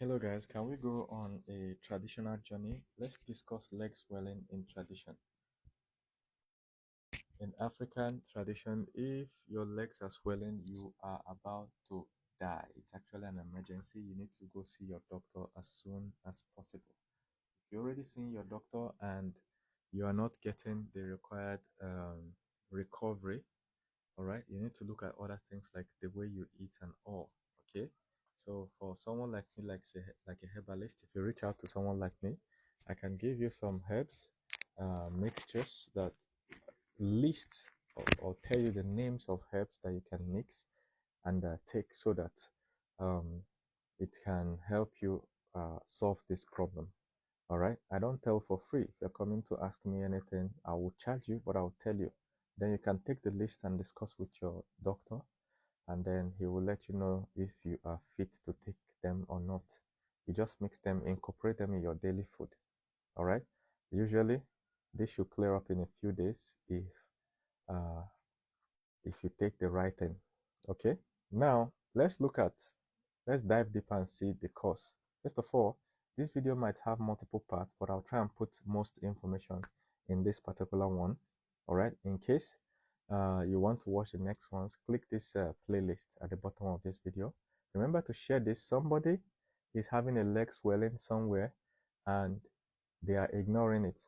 Hello guys, can we go on a traditional journey? Let's discuss leg swelling in tradition. In African tradition, if your legs are swelling, you are about to die. It's actually an emergency. You need to go see your doctor as soon as possible. If you're already seeing your doctor and you are not getting the required recovery, all right, you need to look at other things like the way you eat and all. Okay, so for someone like me, like say like a herbalist, if you reach out to someone like me, I can give you some herbs mixtures that list or tell you the names of herbs that you can mix and take so that it can help you solve this problem. All right, I don't tell for free. If you're coming to ask me anything, I will charge you, but I'll tell you. Then you can take the list and discuss with your doctor, and then he will let you know if you are fit to take them or not. You just mix them, incorporate them in your daily food. All right, usually this should clear up in a few days uh, if you take the right thing. Okay, now let's dive deeper and see the cause. First of all, this video might have multiple parts, but I'll try and put most information in this particular one. All right, in case you want to watch the next ones, click this playlist at the bottom of this video. Remember to share this. Somebody is having a leg swelling somewhere and they are ignoring it.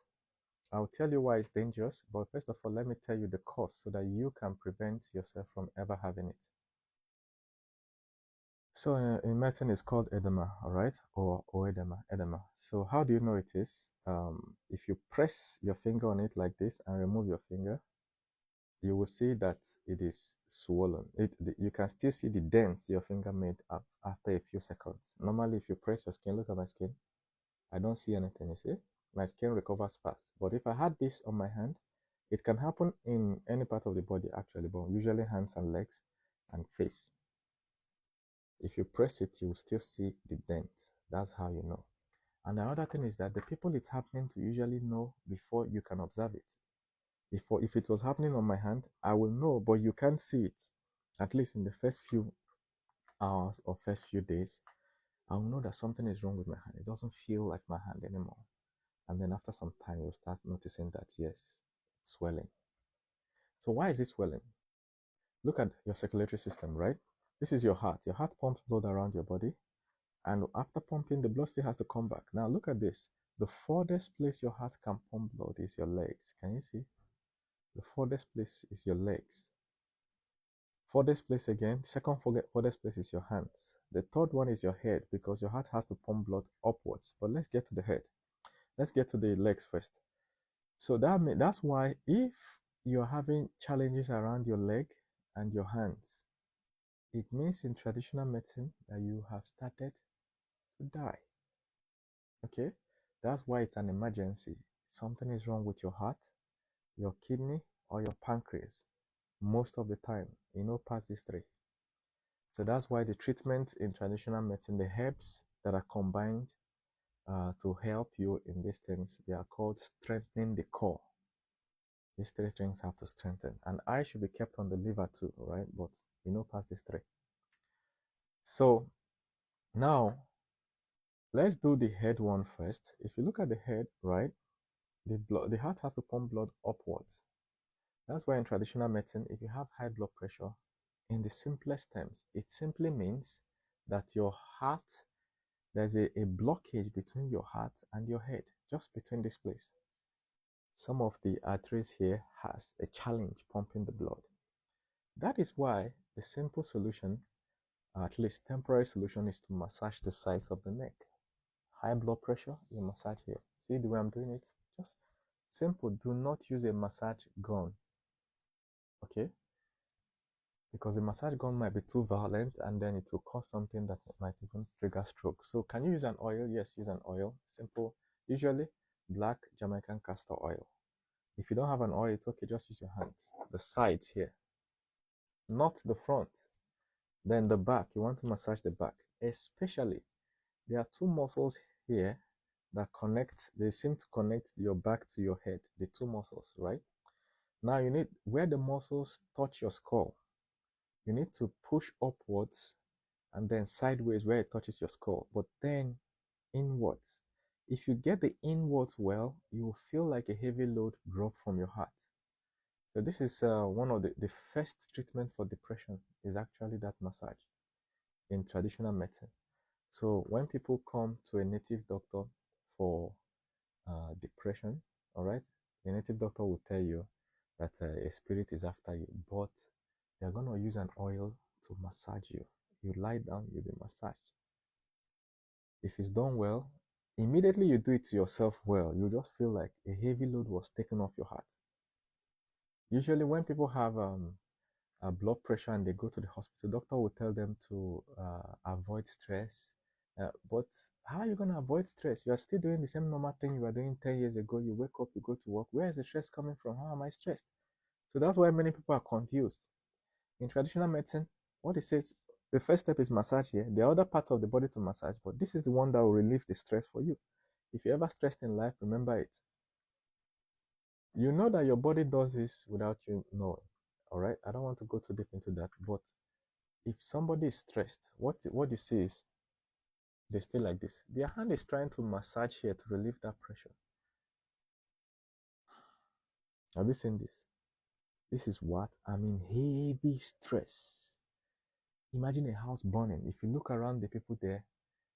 I'll tell you why it's dangerous, but first of all, let me tell you the cause so that you can prevent yourself from ever having it. So in medicine, it's called edema, all right, or edema. So how do you know it is? If you press your finger on it like this and remove your finger, you will see that it is swollen. You can still see the dents your finger made up after a few seconds. Normally, if you press your skin, look at my skin. I don't see anything, you see? My skin recovers fast. But if I had this on my hand, it can happen in any part of the body actually, but usually hands and legs and face. If you press it, you will still see the dent. That's how you know. And the other thing is that the people it's happening to usually know before you can observe it. If it was happening on my hand, I will know, but you can't see it. At least in the first few hours or first few days, I'll know that something is wrong with my hand. It doesn't feel like my hand anymore. And then after some time, you'll start noticing that, yes, it's swelling. So why is it swelling? Look at your circulatory system, right? This is your heart. Your heart pumps blood around your body. And after pumping, the blood still has to come back. Now look at this. The furthest place your heart can pump blood is your legs. Can you see? The furthest place is your legs. Furthest place again, the second furthest place is your hands. The third one is your head because your heart has to pump blood upwards. But let's get to the head. Let's get to the legs first. So that's why if you're having challenges around your leg and your hands, it means in traditional medicine that you have started to die. Okay, that's why it's an emergency. Something is wrong with your heart, your kidney, or your pancreas. Most of the time, past these three. So that's why the treatment in traditional medicine, the herbs that are combined to help you in these things, they are called strengthening the core. These three things have to strengthen, and eye should be kept on the liver too, right? But past these three. So now let's do the head one first. If you look at the head, right, the heart has to pump blood upwards. That's why in traditional medicine, if you have high blood pressure, in the simplest terms, it simply means that your heart, there's a blockage between your heart and your head, just between this place. Some of the arteries here has a challenge pumping the blood. That is why the simple solution, at least temporary solution, is to massage the sides of the neck. High blood pressure, you massage here. See the way I'm doing it? Just simple. Do not use a massage gun. Okay? Because the massage gun might be too violent and then it will cause something that might even trigger stroke. So can you use an oil? Yes, use an oil. Simple. Usually black Jamaican castor oil. If you don't have an oil, it's okay. Just use your hands. The sides here, not the front. Then the back. You want to massage the back. Especially, there are two muscles here that connect. They seem to connect your back to your head. The two muscles, right? Now you need, where the muscles touch your skull, you need to push upwards and then sideways where it touches your skull, but then inwards. If you get the inwards well, you will feel like a heavy load drop from your heart. So this is one of the first treatment for depression is actually that massage in traditional medicine. So when people come to a native doctor for depression, all right, the native doctor will tell you that a spirit is after you, but they're going to use an oil to massage you. You lie down, you'll be massaged. If it's done well, immediately you do it to yourself well, you just feel like a heavy load was taken off your heart. Usually when people have blood pressure and they go to the hospital, doctor will tell them to avoid stress. But how are you going to avoid stress? You are still doing the same normal thing you were doing 10 years ago. You wake up, you go to work. Where is the stress coming from? How am I stressed? So that's why many people are confused. In traditional medicine, what it says, the first step is massage here. There are other parts of the body to massage, but this is the one that will relieve the stress for you. If you're ever stressed in life, remember it. You know that your body does this without you knowing. All right, I don't want to go too deep into that, but if somebody is stressed, what you see is they stay like this. Their hand is trying to massage here to relieve that pressure. Have you seen this? This is what I'm in heavy stress. Imagine a house burning. If you look around the people there,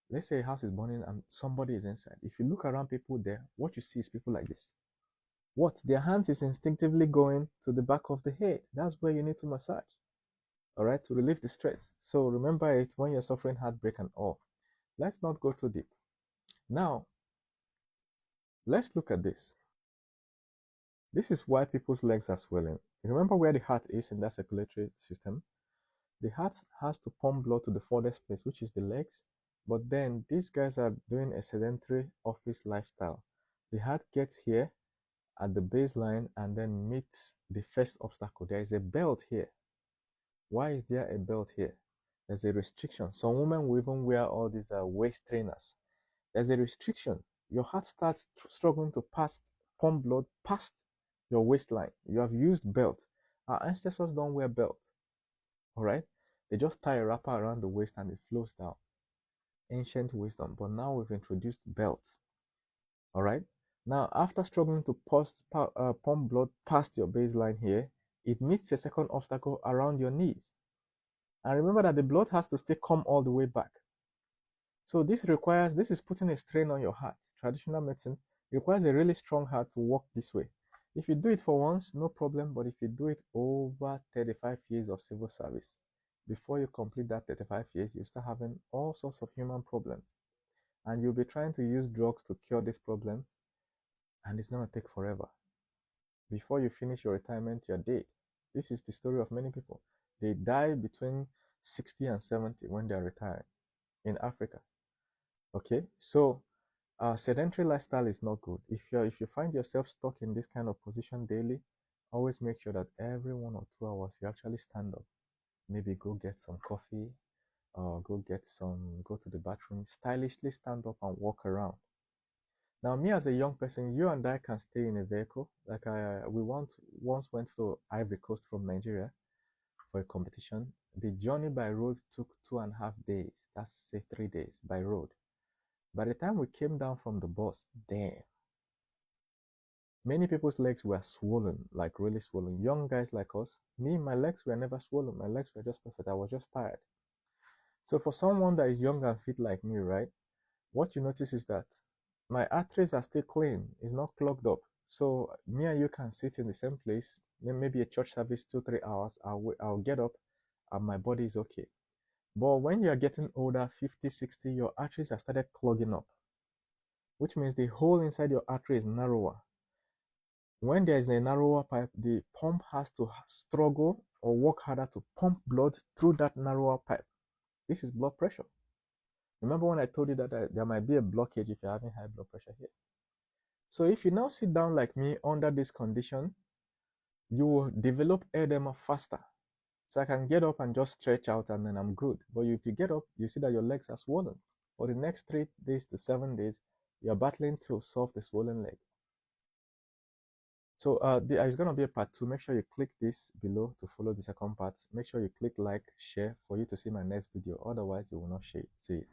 let's say a house is burning and somebody is inside. If you look around people there, what you see is people like this. What? Their hands is instinctively going to the back of the head. That's where you need to massage. All right, to relieve the stress. So remember it when you're suffering heartbreak and all. Let's not go too deep. Now, let's look at this. This is why people's legs are swelling. Remember where the heart is in that circulatory system? The heart has to pump blood to the furthest place, which is the legs. But then these guys are doing a sedentary office lifestyle. The heart gets here at the baseline and then meets the first obstacle. There is a belt here. Why is there a belt here? There's a restriction. Some women will even wear all these waist trainers. There's a restriction. Your heart starts struggling to pump blood past your waistline. You have used belt. Our ancestors don't wear belt. All right? They just tie a wrapper around the waist and it flows down. Ancient wisdom. But now we've introduced belt. All right? Now, after struggling to pump blood past your baseline here, it meets a second obstacle around your knees. And remember that the blood has to still come all the way back. So this is putting a strain on your heart. Traditional medicine requires a really strong heart to work this way. If you do it for once, no problem. But if you do it over 35 years of civil service, before you complete that 35 years, you start having all sorts of human problems. And you'll be trying to use drugs to cure these problems. And it's going to take forever. Before you finish your retirement, you're dead. This is the story of many people. They die between 60 and 70 when they're retiring in Africa. Okay, so sedentary lifestyle is not good. If you find yourself stuck in this kind of position daily, always make sure that every 1 or 2 hours you actually stand up. Maybe go get some coffee, or go to the bathroom, stylishly stand up and walk around. Now, me as a young person, you and I can stay in a vehicle. Like we once went to Ivory Coast from Nigeria for a competition. The journey by road took 2.5 days. That's say 3 days by road. By the time we came down from the bus, damn, many people's legs were swollen, like really swollen. Young guys like us, my legs were never swollen. My legs were just perfect. I was just tired. So for someone that is young and fit like me, right, what you notice is that my arteries are still clean. It's not clogged up. So me and you can sit in the same place, maybe a church service, 2-3 hours. I'll get up and my body is okay. But when you're getting older, 50, 60, your arteries have started clogging up, which means the hole inside your artery is narrower. When there is a narrower pipe, the pump has to struggle or work harder to pump blood through that narrower pipe. This is blood pressure. Remember when I told you that there might be a blockage if you're having high blood pressure here? So if you now sit down like me under this condition, you will develop edema faster. So I can get up and just stretch out and then I'm good. But if you get up, you see that your legs are swollen. For the next 3 days to 7 days, you're battling to solve the swollen leg. So there is going to be a part 2. Make sure you click this below to follow the second part. Make sure you click like, share for you to see my next video. Otherwise, you will not see it.